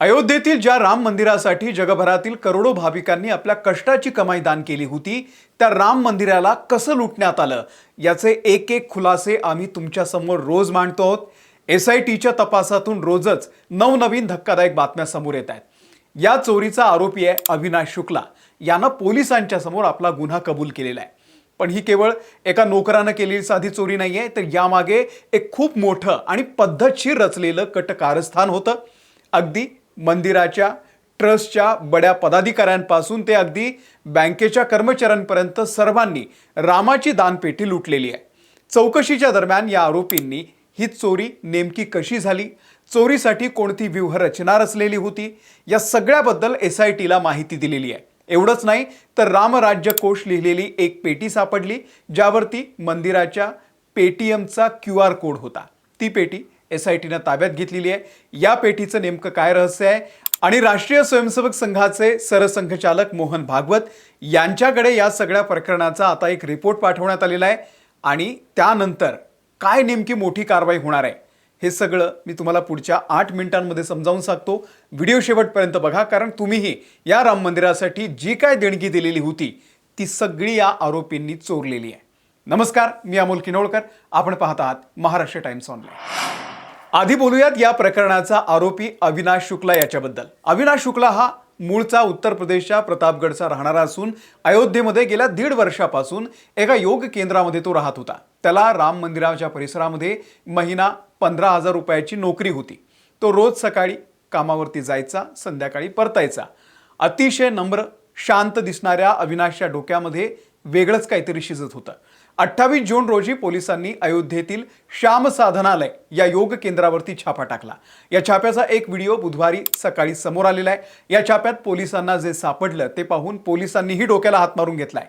अयोध्येतील ज्या राम मंदिरासाठी जगभरातील करोडो भाविकांनी आपल्या कष्टाची कमाई दान केली होती, त्या राम मंदिराला कसं लुटण्यात आलं याचे एक एक खुलासे आम्ही तुमच्या समोर रोज मांडतो आहोत। SITच्या तपासातून रोजच नवनवीन धक्कादायक बातम्या समोर येत आहेत। या चोरीचा आरोपी आहे अविनाश शुक्ला। यानं पोलिसांच्या समोर आपला गुन्हा कबूल केलेला आहे। पण ही केवळ एका नोकरानं केलेली साधी चोरी नाहीये, तर यामागे एक खूप मोठं आणि पद्धतशीर रचलेलं कट कारस्थान होतं। अगदी मंदिराच्या ट्रस्टच्या बड्या पदाधिकाऱ्यांपासून ते अगदी बँकेच्या कर्मचाऱ्यांपर्यंत सर्वांनी रामाची दानपेटी लुटलेली आहे। चौकशीच्या दरम्यान या आरोपींनी ही चोरी नेमकी कशी झाली, चोरीसाठी कोणती व्यूहरचना रचलेली होती, या सगळ्याबद्दल SITला माहिती दिलेली आहे। एवढंच नाही तर रामराज्य कोश लिहिलेली एक पेटी सापडली, ज्यावरती मंदिराच्या पेटीएमचा QR कोड होता। ती पेटी SITनं ताब्यात घेतलेली आहे। या पेटीचं नेमकं काय रहस्य आहे आणि राष्ट्रीय स्वयंसेवक संघाचे सरसंघचालक मोहन भागवत यांच्याकडे या सगळ्या प्रकरणाचा आता एक रिपोर्ट पाठवण्यात आलेला आहे आणि त्यानंतर काय नेमकी मोठी कारवाई होणार आहे हे सगळं मी तुम्हाला पुढच्या 8 मिनिटांमध्ये समजावून सांगतो। व्हिडिओ शेवटपर्यंत बघा, कारण तुम्हीही या राम मंदिरासाठी जी काय देणगी दिलेली होती ती सगळी या आरोपींनी चोरलेली आहे। नमस्कार, मी अमोल किनोळकर, आपण पाहत आहात महाराष्ट्र टाइम्स ऑनलाईन। आधी बोलूयात या प्रकरणाचा आरोपी अविनाश शुक्ला याच्याबद्दल। अविनाश शुक्ला हा मूळचा उत्तर प्रदेशच्या प्रतापगडचा राहणारा असून अयोध्येमध्ये गेल्या 1.5 वर्षापासून एका योग केंद्रामध्ये तो राहत होता। त्याला राम मंदिराच्या परिसरामध्ये महिना 15,000 रुपयाची नोकरी होती। तो रोज सकाळी कामावरती जायचा, संध्याकाळी परतायचा। अतिशय नम्र शांत दिसणाऱ्या अविनाशच्या डोक्यामध्ये वेगळंच काहीतरी शिजत होतं। 28 जून रोजी पोलिसांनी अयोध्येतील श्याम साधनालय या योग केंद्रावरती छापा टाकला। या छाप्याचा एक व्हिडिओ बुधवारी सकाळी समोर आलेला आहे। या छाप्यात पोलिसांना जे सापडलं ते पाहून पोलिसांनीही डोक्याला हात मारून घेतलाय।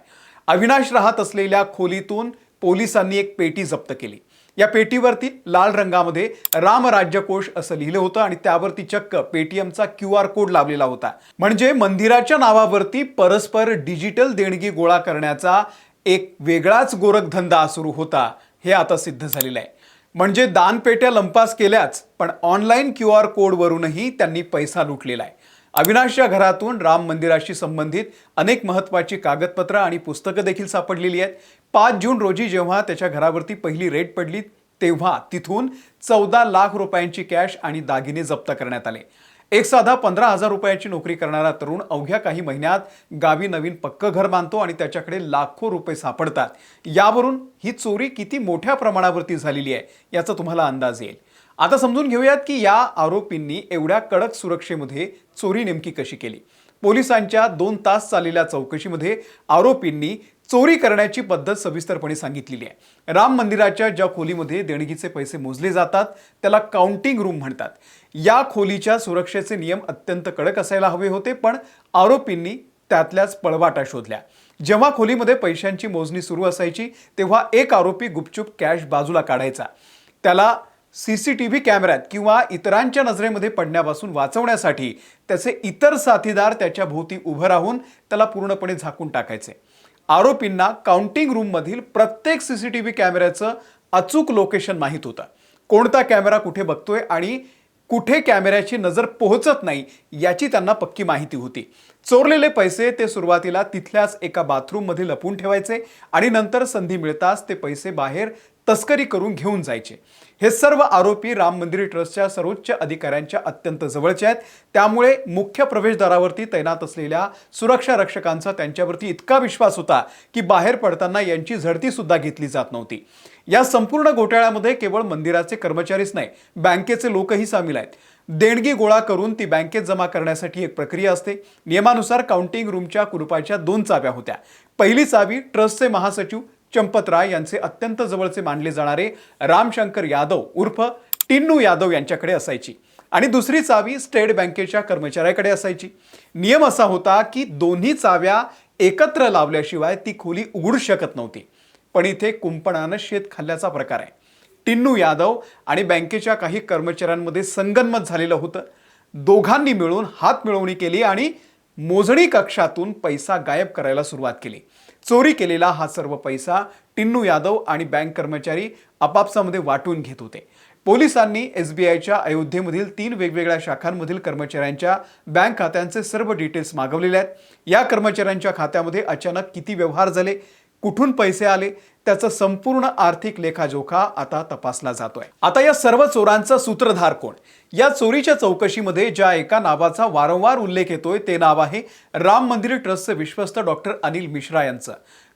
अविनाश राहत असलेल्या खोलीतून पोलिसांनी एक पेटी जप्त केली। या पेटीवरती लाल रंगामध्ये रामराज्य कोश असं लिहिलं होतं आणि त्यावरती चक्क पेटीएमचा QR कोड लावलेला होता। म्हणजे मंदिराच्या नावावरती परस्पर डिजिटल देणगी गोळा करण्याचा एक वेगळाच गोरखधंदा सुरू होता, हे आता सिद्ध झालेलं आहे। म्हणजे दानपेट्या लंपास केल्याच, पण ऑनलाईन QR कोडवरूनही त्यांनी पैसा लुटलेला आहे। अविनाशच्या घरातून राम मंदिराशी संबंधित अनेक महत्त्वाची कागदपत्र आणि पुस्तकं देखील सापडलेली आहेत। 5 जून रोजी जेव्हा त्याच्या घरावरती पहिली रेड पडली, तेव्हा तिथून 14 लाख रुपयांची कॅश आणि दागिने जप्त करण्यात आले। एक साधा 15,000 रुपयाची नोकरी करणारा तरुण अवघ्या काही महिन्यात गावी नवीन पक्क घर बांधतो आणि त्याच्याकडे लाखो रुपये सापडतात। यावरून ही चोरी किती मोठ्या प्रमाणावरती झालेली आहे याचा तुम्हाला अंदाज येईल। आता समजून घेऊयात की या आरोपींनी एवढ्या कडक सुरक्षेमध्ये चोरी नेमकी कशी केली। पोलिसांच्या 2 तास चाललेल्या चौकशीमध्ये आरोपींनी चोरी करण्याची पद्धत सविस्तरपणे सांगितलेली आहे। राम मंदिराच्या ज्या खोलीमध्ये देणगीचे पैसे मोजले जातात त्याला काउंटिंग रूम म्हणतात। या खोलीच्या सुरक्षेचे नियम अत्यंत कडक असायला हवे होते, पण आरोपींनी त्यातल्याच पळवाटा शोधल्या। जेव्हा खोलीमध्ये पैशांची मोजणी सुरू असायची तेव्हा एक आरोपी गुपचूप कॅश बाजूला काढायचा। त्याला CCTV कॅमेऱ्यात किंवा इतरांच्या नजरेमध्ये पडण्यापासून वाचवण्यासाठी त्याचे इतर साथीदार त्याच्या भोवती उभं राहून त्याला पूर्णपणे झाकून टाकायचे। आरोपींना काउंटिंग रूम मधील प्रत्येक CCTV कॅमेऱ्याचं अचूक लोकेशन माहित होतं। कोणता कॅमेरा कुठे बघतोय आणि कुठे कॅमेऱ्याची नजर पोहोचत नाही याची त्यांना पक्की माहिती होती। चोरलेले पैसे ते सुरुवातीला तिथल्याच एका बाथरूम मध्ये लपून ठेवायचे आणि नंतर संधी मिळताच ते पैसे बाहेर तस्करी करून घेऊन जायचे। हे सर्व आरोपी राम मंदिर ट्रस्टच्या सर्वोच्च अधिकाऱ्यांच्या अत्यंत जवळचे आहेत। त्यामुळे मुख्य प्रवेशद्वारावरती तैनात असलेल्या सुरक्षा रक्षकांचा त्यांच्यावरती इतका विश्वास होता की बाहेर पडताना यांची झडती सुद्धा घेतली जात नव्हती। या संपूर्ण घोटाळ्यामध्ये केवळ मंदिराचे कर्मचारीच नाही, बँकेचे लोकही सामील आहेत। देणगी गोळा करून ती बँकेत जमा करण्यासाठी एक प्रक्रिया असते। नियमानुसार काउंटिंग रूमच्या कुलुपाच्या 2 चाव्या होत्या। पहिली चावी ट्रस्टचे महासचिव चंपतराय यांचे अत्यंत जवळचे मानले जाणारे रामशंकर यादव उर्फ टिन्नू यादव यांच्याकडे असायची आणि दुसरी चावी स्टेट बँकेच्या कर्मचाऱ्याकडे असायची। नियम असा होता की दोन्ही चाव्या एकत्र लावल्याशिवाय ती खोली उघडू शकत नव्हती। पण इथे कुंपणानं शेत खाल्ल्याचा प्रकार आहे। टिन्नू यादव आणि बँकेच्या काही कर्मचाऱ्यांमध्ये संगनमत झालेलं होतं। दोघांनी मिळून हात मिळवणी केली आणि मोजणी कक्षातून पैसा गायब करायला सुरुवात केली। चोरी केलेला हा सर्व पैसा टिन्नू यादव आणि बँक कर्मचारी आपापसामध्ये वाटून घेत होते। पोलिसांनी SBIच्या अयोध्येमधील 3 वेगवेगळ्या शाखांमधील कर्मचाऱ्यांच्या बँक खात्यांचे सर्व डिटेल्स मागवलेले आहेत। या कर्मचाऱ्यांच्या खात्यामध्ये अचानक किती व्यवहार झाले, कुठून पैसे आले, त्याचा संपूर्ण आर्थिक लेखाजोखा आता तपासला जातोय। आता या सर्व चोरांचा सूत्रधार कोण? या चोरीच्या चौकशीमध्ये ज्या एका नावाचा वारंवार उल्लेख येतोय ते नाव आहे राम मंदिर ट्रस्टचे विश्वस्त डॉक्टर अनिल मिश्रा यांचं।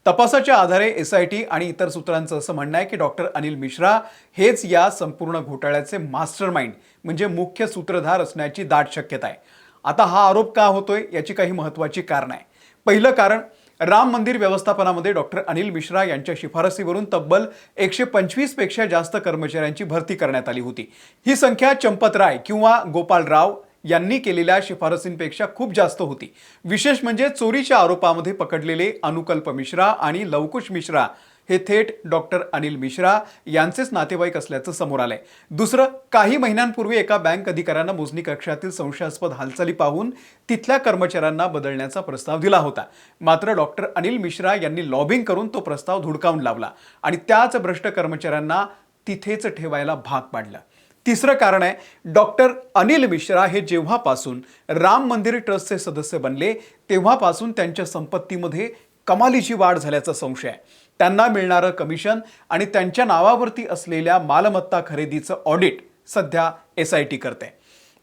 तपासाच्या आधारे SIT आणि इतर सूत्रांचं असं म्हणणं आहे की डॉक्टर अनिल मिश्रा हेच या संपूर्ण घोटाळ्याचे मास्टरमाइंड म्हणजे मुख्य सूत्रधार असण्याची दाट शक्यता आहे। आता हा आरोप का होतोय याची काही महत्त्वाची कारण आहे। पहिलं कारण, राम मंदिर व्यवस्थापनामध्ये डॉक्टर अनिल मिश्रा यांच्या शिफारसीवरून तब्बल 125 पेक्षा जास्त कर्मचाऱ्यांची भरती करण्यात आली होती। ही संख्या चंपत राय किंवा गोपाल राव यांनी केलेल्या शिफारसींपेक्षा खूप जास्त होती। विशेष म्हणजे चोरीच्या आरोपामध्ये पकडलेले अनुकल्प मिश्रा आणि लवकुश मिश्रा हे थेट डॉक्टर अनिल मिश्रा यांचेच नातेवाईक असल्याचं समोर आलंय। दुसरं, काही महिन्यांपूर्वी एका बँक अधिकाऱ्यानं मोजणी कक्षातील संशयास्पद हालचाली पाहून तिथल्या कर्मचाऱ्यांना बदलण्याचा प्रस्ताव दिला होता। मात्र डॉक्टर अनिल मिश्रा यांनी लॉबिंग करून तो प्रस्ताव धुडकावून लावला आणि त्याच भ्रष्ट कर्मचाऱ्यांना तिथेच ठेवायला भाग पाडलं। तिसरं कारण आहे, डॉक्टर अनिल मिश्रा हे जेव्हापासून राम मंदिर ट्रस्टचे सदस्य बनले तेव्हापासून त्यांच्या संपत्तीमध्ये कमालीची वाढ झाल्याचा संशय आहे। त्यांना मिळणारं कमिशन आणि त्यांच्या नावावरती असलेल्या मालमत्ता खरेदीचं ऑडिट सध्या SIT करते।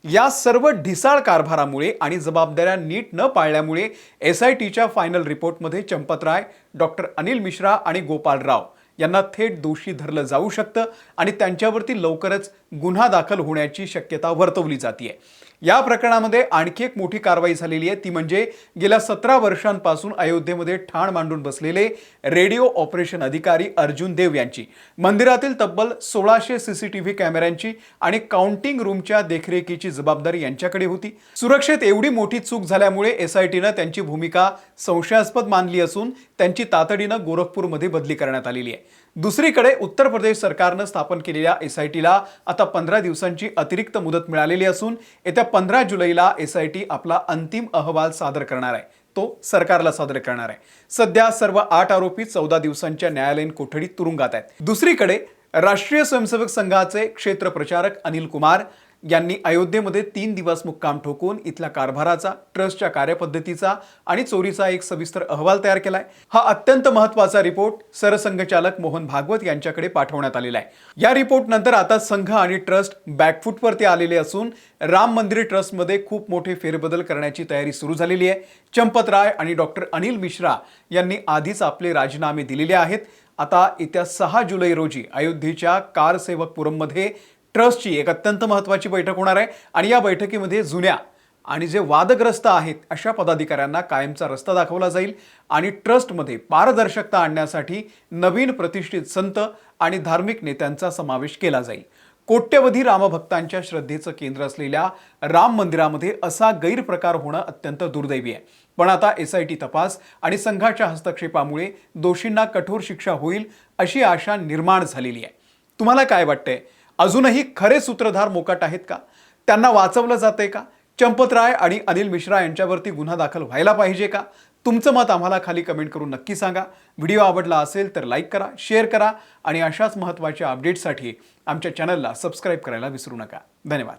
या सर्व ढिसाळ कारभारामुळे आणि जबाबदाऱ्या नीट न पाळल्यामुळे SITच्या फायनल रिपोर्टमध्ये चंपत राय, डॉक्टर अनिल मिश्रा आणि गोपाल राव यांना थेट दोषी धरलं जाऊ शकतं आणि त्यांच्यावरती लवकरच गुन्हा दाखल होण्याची शक्यता वर्तवली जाते। या प्रकरणामध्ये आणखी एक मोठी कारवाई झालेली आहे, ती म्हणजे गेल्या 17 वर्षांपासून अयोध्येमध्ये ठाण मांडून बसलेले रेडिओ ऑपरेशन अधिकारी अर्जुन देव यांची। मंदिरातील तब्बल 1600 CCTV कॅमेऱ्यांची आणि काउंटिंग रूमच्या देखरेखीची जबाबदारी यांच्याकडे होती। सुरक्षेत एवढी मोठी चूक झाल्यामुळे SITनं त्यांची भूमिका संशयास्पद मानली असून त्यांची तातडीनं गोरखपूरमध्ये बदली करण्यात आलेली आहे। दुसरीकडे उत्तर प्रदेश सरकारनं स्थापन केलेल्या SITला आता 15 दिवसांची अतिरिक्त मुदत मिळालेली असून येत्या 15 जुलैला SIT आपला अंतिम अहवाल सादर करणार आहे, तो सरकारला सादर करणार आहे। सध्या सर्व 8 आरोपी 14 दिवसांच्या न्यायालयीन कोठडीत तुरुंगात आहेत। दुसरीकडे राष्ट्रीय स्वयंसेवक संघाचे क्षेत्र प्रचारक अनिल कुमार यांनी अयोध्येमध्ये 3 दिवस मुक्काम ठोकून इथल्या कारभाराचा, ट्रस्टच्या कार्यपद्धतीचा आणि चोरीचा एक सविस्तर अहवाल तयार केलाय। हा अत्यंत महत्त्वाचा रिपोर्ट सरसंघचालक मोहन भागवत यांच्याकडे पाठवण्यात आलेला आहे। या रिपोर्ट नंतर आता संघ आणि ट्रस्ट बॅकफूटवरती आलेले असून राम मंदिर ट्रस्टमध्ये खूप मोठे फेरबदल करण्याची तयारी सुरू झालेली आहे। चंपत राय आणि डॉक्टर अनिल मिश्रा यांनी आधीच आपले राजीनामे दिलेले आहेत। आता येत्या 6 जुलै रोजी अयोध्येच्या कारसेवकपुरममध्ये ट्रस्टची एक अत्यंत महत्त्वाची बैठक होणार आहे आणि या बैठकीमध्ये जुन्या आणि जे वादग्रस्त आहेत अशा पदाधिकाऱ्यांना कायमचा रस्ता दाखवला जाईल आणि ट्रस्टमध्ये पारदर्शकता आणण्यासाठी नवीन प्रतिष्ठित संत आणि धार्मिक नेत्यांचा समावेश केला जाईल। कोट्यवधी रामभक्तांच्या श्रद्धेचं केंद्र असलेल्या राम मंदिरामध्ये असा गैरप्रकार होणं अत्यंत दुर्दैवी आहे। पण आता SIT तपास आणि संघाच्या हस्तक्षेपामुळे दोषींना कठोर शिक्षा होईल अशी आशा निर्माण झालेली आहे। तुम्हाला काय वाटतंय? अजूनही खरे सूत्रधार मोकाट आहेत का? त्यांना वाचवलं जातंय का? चंपत राय आणि अनिल मिश्रा यांच्यावरती गुन्हा दाखल व्हायला पाहिजे का? तुमचं मत आम्हाला खाली कमेंट करून नक्की सांगा। व्हिडिओ आवडला असेल तर लाईक करा, शेअर करा आणि अशाच महत्त्वाच्या अपडेट्ससाठी आमच्या चॅनलला सबस्क्राईब करायला विसरू नका। धन्यवाद।